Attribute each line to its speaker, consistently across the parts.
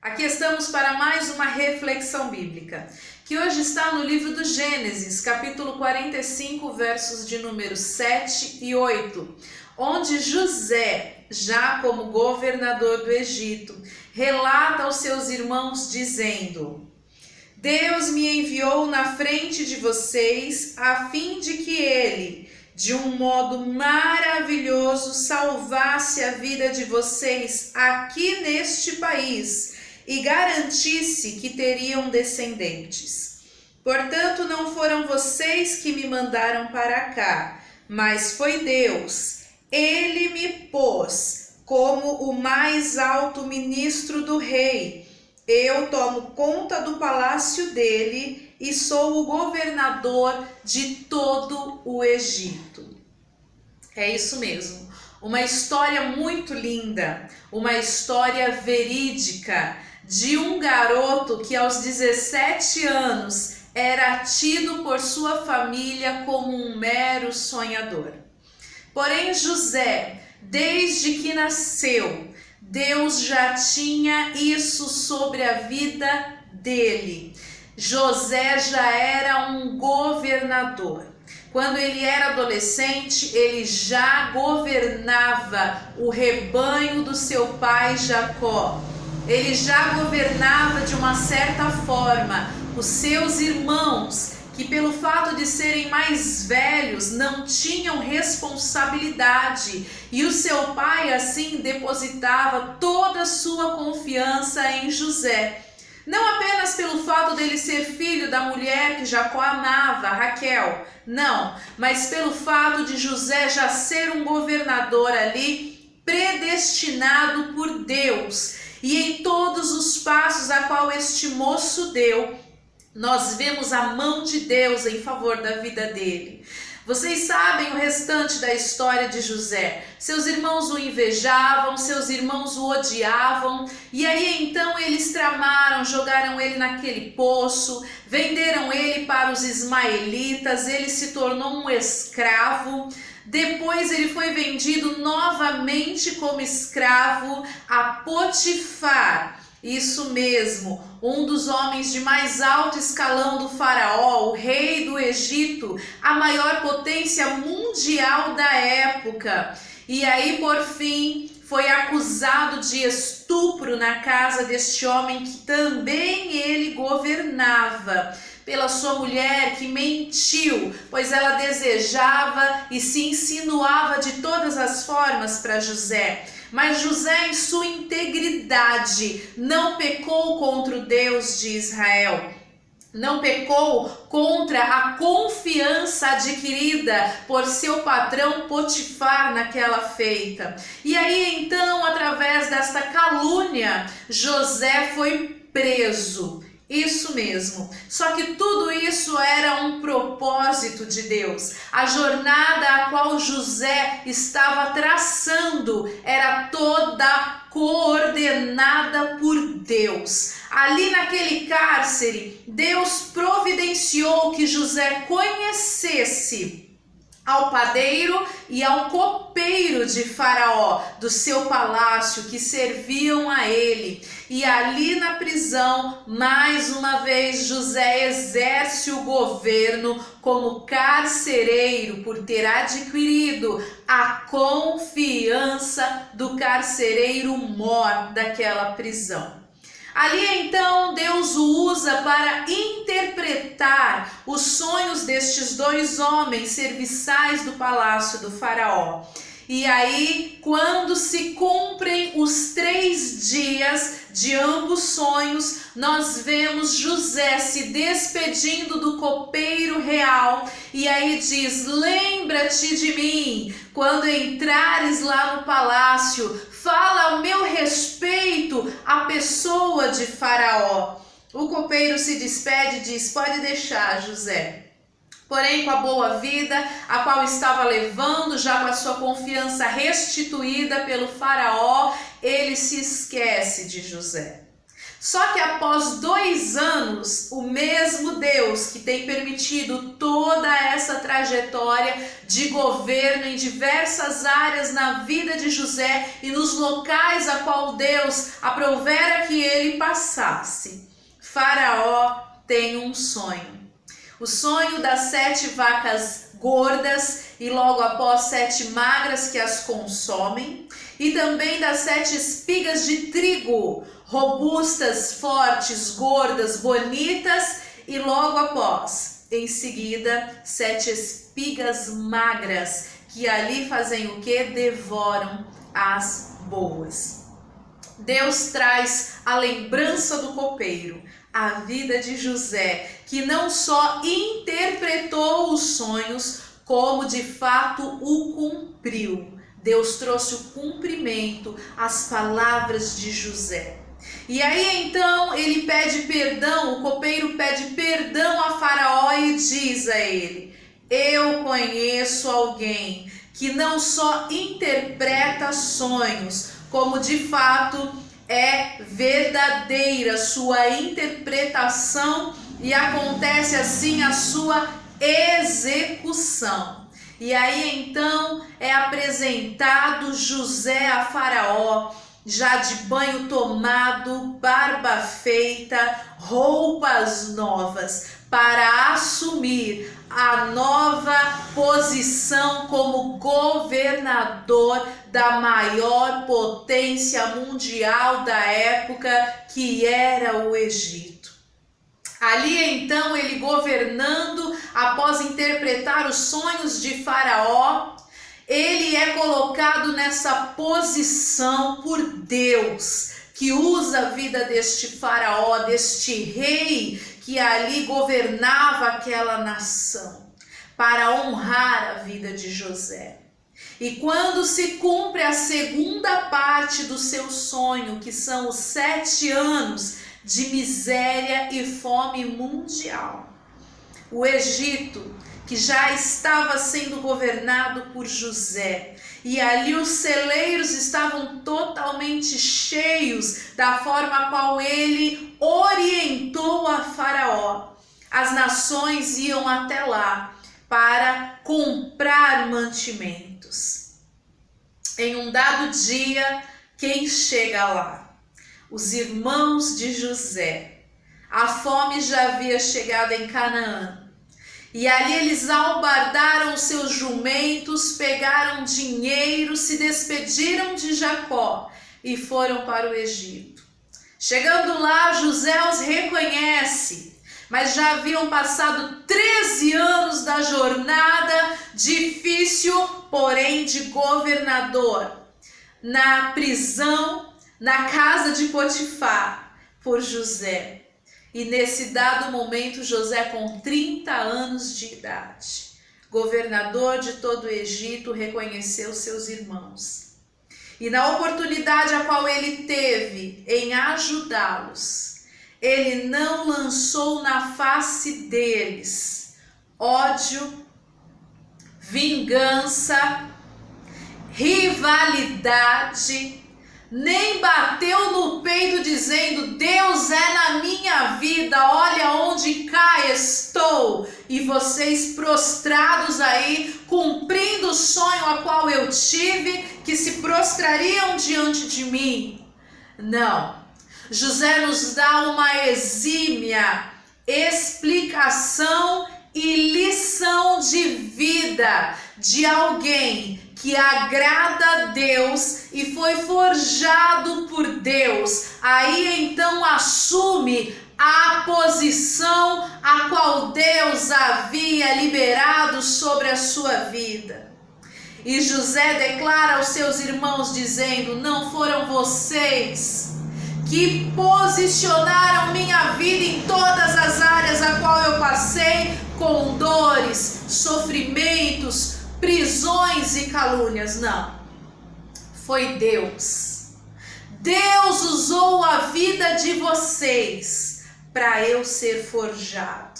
Speaker 1: Aqui estamos para mais uma reflexão bíblica, que hoje está no livro do Gênesis, capítulo 45, versos de número 7 e 8, onde José, já como governador do Egito, relata aos seus irmãos dizendo: Deus me enviou na frente de vocês a fim de que ele, de um modo maravilhoso, salvasse a vida de vocês aqui neste país e garantisse que teriam descendentes. Portanto, não foram vocês que me mandaram para cá, mas foi Deus. Ele me pôs como o mais alto ministro do rei. Eu tomo conta do palácio dele e sou o governador de todo o Egito. É isso mesmo. Uma história muito linda, uma história verídica de um garoto que aos 17 anos era tido por sua família como um mero sonhador. Porém, José, desde que nasceu, Deus já tinha isso sobre a vida dele. José já era um governador. Quando ele era adolescente, ele já governava o rebanho do seu pai Jacó. Ele já governava de uma certa forma os seus irmãos, que pelo fato de serem mais velhos não tinham responsabilidade, e o seu pai assim depositava toda a sua confiança em José. Não apenas pelo fato dele ser filho da mulher que Jacó amava, Raquel, não, mas pelo fato de José já ser um governador ali, predestinado por Deus. E em todos os passos a qual este moço deu, nós vemos a mão de Deus em favor da vida dele. Vocês sabem o restante da história de José. Seus irmãos o invejavam, seus irmãos o odiavam, e aí então eles tramaram, jogaram ele naquele poço, venderam ele para os ismaelitas, ele se tornou um escravo. Depois ele foi vendido novamente como escravo a Potifar. Isso mesmo, um dos homens de mais alto escalão do faraó, o rei do Egito, a maior potência mundial da época. E aí, por fim, foi acusado de estupro na casa deste homem que também ele governava, pela sua mulher que mentiu, pois ela desejava e se insinuava de todas as formas para José. Mas José, em sua integridade, não pecou contra o Deus de Israel. Não pecou contra a confiança adquirida por seu patrão Potifar naquela feita. E aí então, através desta calúnia, José foi preso. Isso mesmo, só que tudo isso era um propósito de Deus. A jornada a qual José estava traçando era toda coordenada por Deus. Ali naquele cárcere, Deus providenciou que José conhecesse ao padeiro e ao copeiro de Faraó, do seu palácio, que serviam a ele. E ali na prisão, mais uma vez, José exerce o governo como carcereiro, por ter adquirido a confiança do carcereiro-mor daquela prisão. Ali então Deus o usa para interpretar os sonhos destes dois homens serviçais do palácio do faraó. E aí, quando se cumprem os 3 dias de ambos sonhos, nós vemos José se despedindo do copeiro real. E aí diz: lembra-te de mim quando entrares lá no palácio, fala ao meu respeito a pessoa de Faraó. O copeiro se despede e diz: pode deixar, José. Porém, com a boa vida, a qual estava levando, já com a sua confiança restituída pelo faraó, ele se esquece de José. Só que após 2 anos, o mesmo Deus que tem permitido toda essa trajetória de governo em diversas áreas na vida de José e nos locais a qual Deus aprovera que ele passasse, Faraó tem um sonho. O sonho das 7 vacas gordas e logo após 7 magras que as consomem, e também das 7 espigas de trigo, robustas, fortes, gordas, bonitas, e logo após, em seguida, 7 espigas magras, que ali fazem o que? Devoram as boas. Deus traz a lembrança do copeiro, a vida de José, que não só interpretou os sonhos, como de fato o cumpriu. Deus trouxe o cumprimento às palavras de José. E aí então ele pede perdão, o copeiro pede perdão a Faraó e diz a ele: eu conheço alguém que não só interpreta sonhos, como de fato é verdadeira sua interpretação e acontece assim a sua execução. E aí então é apresentado José a Faraó, já de banho tomado, barba feita, roupas novas, para assumir a nova posição como governador da maior potência mundial da época, que era o Egito. Ali então ele governando, após interpretar os sonhos de Faraó, ele é colocado nessa posição por Deus, que usa a vida deste Faraó, deste rei que ali governava aquela nação, para honrar a vida de José. E quando se cumpre a segunda parte do seu sonho, que são os 7 anos de miséria e fome mundial, o Egito, que já estava sendo governado por José, e ali os celeiros estavam totalmente cheios da forma qual ele orientou a Faraó. As nações iam até lá para comprar mantimentos. Em um dado dia, quem chega lá? Os irmãos de José. A fome já havia chegado em Canaã. E ali eles albardaram seus jumentos, pegaram dinheiro, se despediram de Jacó e foram para o Egito. Chegando lá, José os reconhece, mas já haviam passado 13 anos da jornada difícil, porém de governador, na prisão, na casa de Potifar, por José. E nesse dado momento, José, com 30 anos de idade, governador de todo o Egito, reconheceu seus irmãos. E na oportunidade a qual ele teve em ajudá-los, ele não lançou na face deles ódio, vingança, rivalidade, nem bateu no peito dizendo: Deus é na minha vida, olha onde cá estou, e vocês prostrados aí, cumprindo o sonho a qual eu tive, que se prostrariam diante de mim. Não, José nos dá uma exímia explicação e lição de vida de alguém que agrada a Deus e foi forjado por Deus. Aí então assume a posição a qual Deus havia liberado sobre a sua vida. E José declara aos seus irmãos dizendo: não foram vocês que posicionaram minha vida em todas as áreas a qual eu passei, com dores, sofrimentos, prisões e calúnias. Não, foi Deus. Deus usou a vida de vocês para eu ser forjado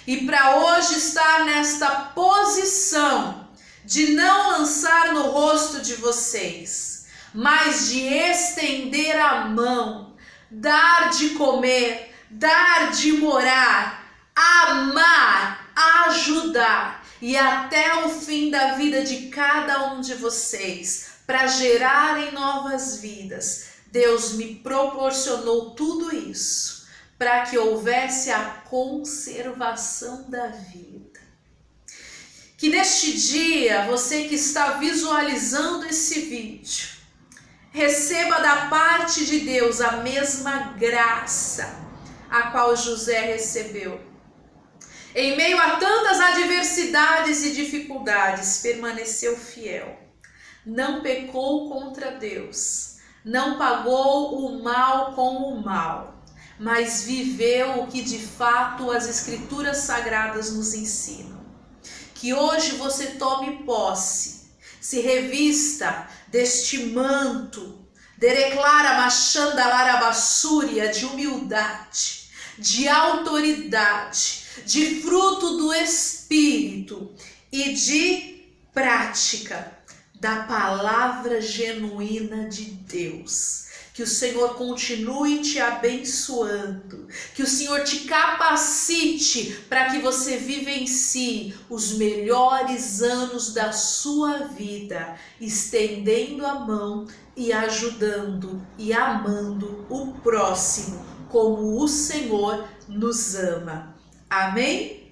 Speaker 1: e para hoje estar nesta posição de não lançar no rosto de vocês, mas de estender a mão, dar de comer, dar de morar, amar, ajudar e até o fim da vida de cada um de vocês, para gerarem novas vidas. Deus me proporcionou tudo isso para que houvesse a conservação da vida. Que neste dia, você que está visualizando esse vídeo, receba da parte de Deus a mesma graça a qual José recebeu. Em meio a tantas adversidades e dificuldades, permaneceu fiel. Não pecou contra Deus, não pagou o mal com o mal, mas viveu o que de fato as Escrituras Sagradas nos ensinam. Que hoje você tome posse, se revista deste manto, dereclara machandalara bassúria, de humildade, de autoridade, de fruto do Espírito e de prática da palavra genuína de Deus. Que o Senhor continue te abençoando, que o Senhor te capacite para que você vivencie os melhores anos da sua vida, estendendo a mão e ajudando e amando o próximo como o Senhor nos ama. Amém?